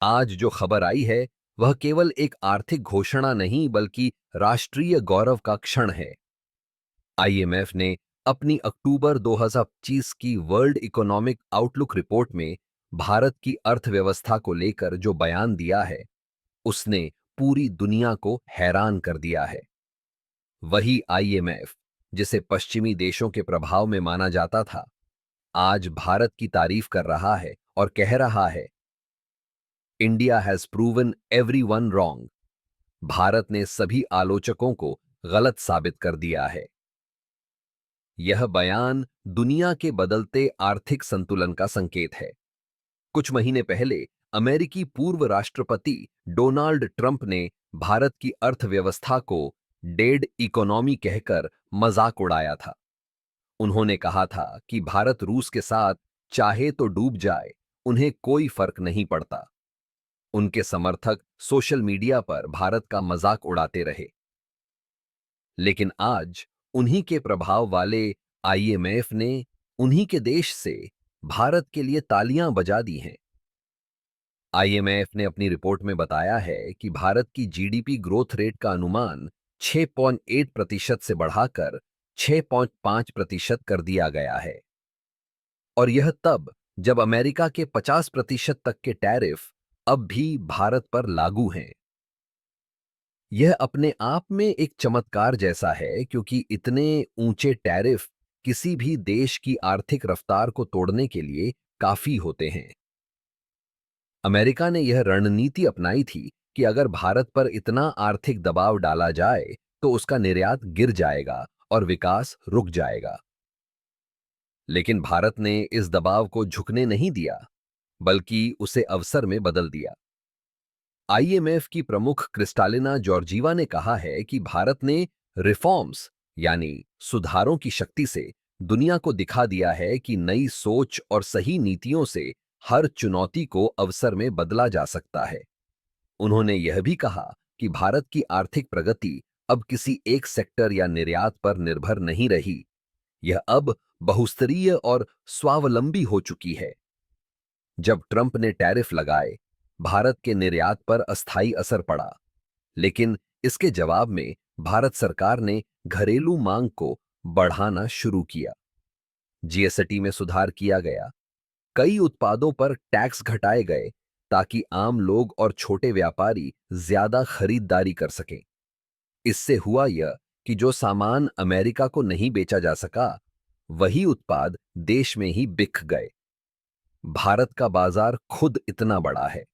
आज जो खबर आई है वह केवल एक आर्थिक घोषणा नहीं बल्कि राष्ट्रीय गौरव का क्षण है। आईएमएफ ने अपनी अक्टूबर 2025 की वर्ल्ड इकोनॉमिक आउटलुक रिपोर्ट में भारत की अर्थव्यवस्था को लेकर जो बयान दिया है, उसने पूरी दुनिया को हैरान कर दिया है। वही आईएमएफ जिसे पश्चिमी देशों के प्रभाव में माना जाता था, आज भारत की तारीफ कर रहा है और कह रहा है, India has proven everyone wrong. Bharat ने सभी आलोचकों को गलत साबित कर दिया है। यह बयान दुनिया के बदलते आर्थिक संतुलन का संकेत है। कुछ महीने पहले अमेरिकी पूर्व राष्ट्रपति डोनाल्ड ट्रंप ने भारत की अर्थव्यवस्था को डेड इकोनॉमी कहकर मजाक उड़ाया था। उन्होंने कहा था कि भारत रूस के साथ चाहे तो डूब जाए, उन्हें कोई फर्क नहीं पड़ता। उनके समर्थक सोशल मीडिया पर भारत का मजाक उड़ाते रहे। लेकिन आज उन्हीं के प्रभाव वाले आईएमएफ ने उन्हीं के देश से भारत के लिए तालियां बजा दी हैं। आईएमएफ ने अपनी रिपोर्ट में बताया है कि भारत की जीडीपी ग्रोथ रेट का अनुमान 6.8% से बढ़ाकर 6.5% कर दिया गया है। और यह तब जब अमेरिका के 50% तक के टैरिफ अब भी भारत पर लागू हैं। यह अपने आप में एक चमत्कार जैसा है, क्योंकि इतने ऊंचे टैरिफ किसी भी देश की आर्थिक रफ्तार को तोड़ने के लिए काफी होते हैं। अमेरिका ने यह रणनीति अपनाई थी कि अगर भारत पर इतना आर्थिक दबाव डाला जाए तो उसका निर्यात गिर जाएगा और विकास रुक जाएगा। लेकिन भारत ने इस दबाव को झुकने नहीं दिया, बल्कि उसे अवसर में बदल दिया। आईएमएफ की प्रमुख क्रिस्टालिना जॉर्जीवा ने कहा है कि भारत ने रिफॉर्म्स यानी सुधारों की शक्ति से दुनिया को दिखा दिया है कि नई सोच और सही नीतियों से हर चुनौती को अवसर में बदला जा सकता है। उन्होंने यह भी कहा कि भारत की आर्थिक प्रगति अब किसी एक सेक्टर या निर्यात पर निर्भर नहीं रही, यह अब बहुस्तरीय और स्वावलंबी हो चुकी है। जब ट्रंप ने टैरिफ लगाए, भारत के निर्यात पर अस्थायी असर पड़ा, लेकिन इसके जवाब में भारत सरकार ने घरेलू मांग को बढ़ाना शुरू किया। जीएसटी में सुधार किया गया, कई उत्पादों पर टैक्स घटाए गए ताकि आम लोग और छोटे व्यापारी ज्यादा खरीदारी कर सकें। इससे हुआ यह कि जो सामान अमेरिका को नहीं बेचा जा सका, वही उत्पाद देश में ही बिक गए। भारत का बाजार खुद इतना बड़ा है।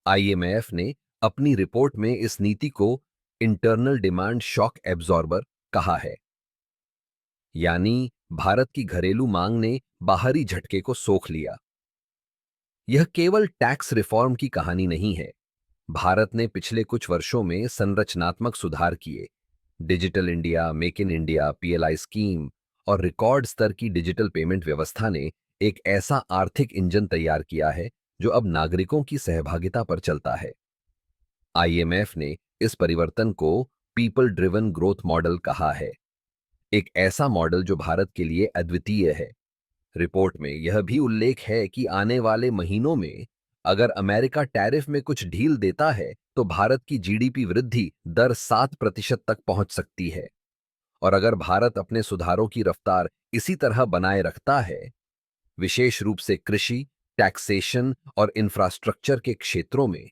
आईएमएफ ने अपनी रिपोर्ट में इस नीति को इंटरनल डिमांड शॉक एब्जॉर्बर कहा है, यानी भारत की घरेलू मांग ने बाहरी झटके को सोख लिया। यह केवल टैक्स रिफॉर्म की कहानी नहीं है। भारत ने पिछले कुछ वर्षों में संरचनात्मक सुधार किए। Digital India, make in India, PLI scheme और रिकॉर्ड स्तर की डिजिटल पेमेंट व्यवस्था ने एक ऐसा आर्थिक इंजन तैयार किया है जो अब नागरिकों की सहभागिता पर चलता है। आईएमएफ ने इस परिवर्तन को पीपल ड्रिवन ग्रोथ मॉडल कहा है, एक ऐसा मॉडल जो भारत के लिए अद्वितीय है। रिपोर्ट में यह भी उल्लेख है कि आने वाले महीनों में अगर अमेरिका टैरिफ में कुछ ढील देता है तो भारत की जीडीपी वृद्धि दर 7% तक पहुंच सकती है। और अगर भारत अपने सुधारों की रफ्तार इसी तरह बनाए रखता है, विशेष रूप से कृषि, टैक्सेशन और इंफ्रास्ट्रक्चर के क्षेत्रों में,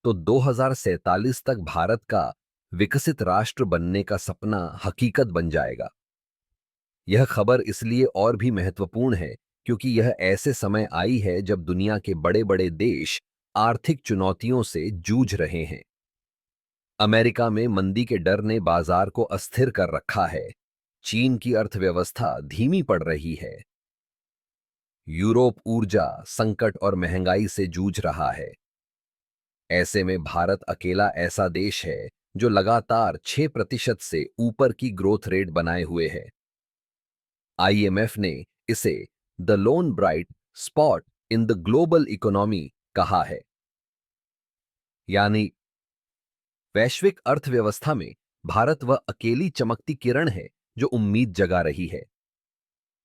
तो 2047 तक भारत का विकसित राष्ट्र बनने का सपना हकीकत बन जाएगा। यह खबर इसलिए और भी महत्वपूर्ण है क्योंकि यह ऐसे समय आई है जब दुनिया के बड़े-बड़े देश आर्थिक चुनौतियों से जूझ रहे हैं। अमेरिका में मंदी के डर ने बाजार को अस्थिर कर रखा है। चीन की अर्थव्यवस्था धीमी पड़ रही है। यूरोप ऊर्जा संकट और महंगाई से जूझ रहा है। ऐसे में भारत अकेला ऐसा देश है जो लगातार 6% से ऊपर की ग्रोथ रेट बनाए हुए है। आईएमएफ ने इसे the loan bright spot in the global economy कहा है, यानी वैश्विक अर्थव्यवस्था में भारत वह अकेली चमकती किरण है जो उम्मीद जगा रही है।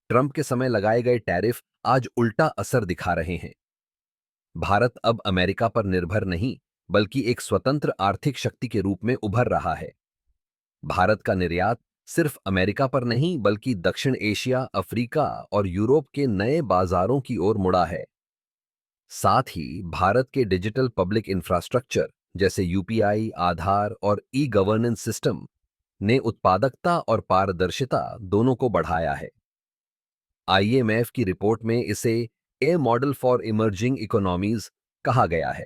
ट्रंप के समय लगाए गए टैरिफ आज उल्टा असर दिखा रहे हैं। भारत अब अमेरिका पर निर्भर नहीं, बल्कि एक स्वतंत्र आर्थिक शक्ति के रूप में उभर रहा है। भारत का निर्यात सिर्फ अमेरिका पर नहीं, बल्कि दक्षिण एशिया, अफ्रीका और यूरोप के नए बाजारों की ओर मुड़ा है। साथ ही भारत के डिजिटल पब्लिक इंफ्रास्ट्रक्चर जैसे यूपीआई, आधार और ई गवर्नेंस सिस्टम ने उत्पादकता और पारदर्शिता दोनों को बढ़ाया है। आईएमएफ की रिपोर्ट में इसे ए मॉडल फॉर इमर्जिंग इकोनॉमीज कहा गया है।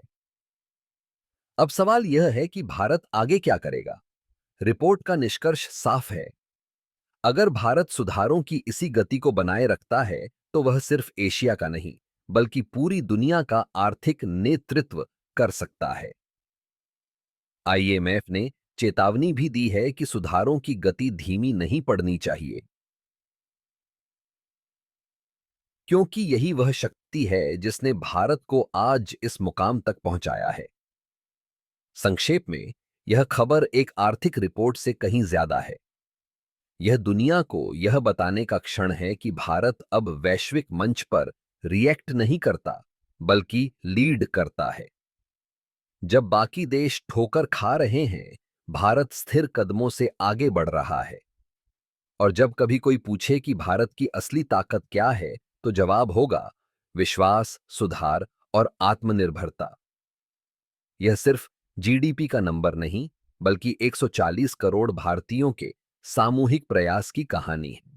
अब सवाल यह है कि भारत आगे क्या करेगा। रिपोर्ट का निष्कर्ष साफ है। अगर भारत सुधारों की इसी गति को बनाए रखता है, तो वह सिर्फ एशिया का नहीं, बल्कि पूरी दुनिया का आर्थिक नेतृत्व कर सकता है। आईएमएफ ने चेतावनी भी दी है कि सुधारों की गति धीमी नहीं पड़नी चाहिए, क्योंकि यही वह शक्ति है जिसने भारत को आज इस मुकाम तक पहुंचाया है। संक्षेप में, यह खबर एक आर्थिक रिपोर्ट से कहीं ज्यादा है। यह दुनिया को यह बताने का क्षण है कि भारत अब वैश्विक मंच पर रिएक्ट नहीं करता, बल्कि लीड करता है। जब बाकी देश ठोकर खा रहे हैं, भारत स्थिर कदमों से आगे बढ़ रहा है। और जब कभी कोई पूछे कि भारत की असली ताकत क्या है, तो जवाब होगा विश्वास, सुधार और आत्मनिर्भरता। यह सिर्फ जीडीपी का नंबर नहीं, बल्कि 140 करोड़ भारतीयों के सामूहिक प्रयास की कहानी है।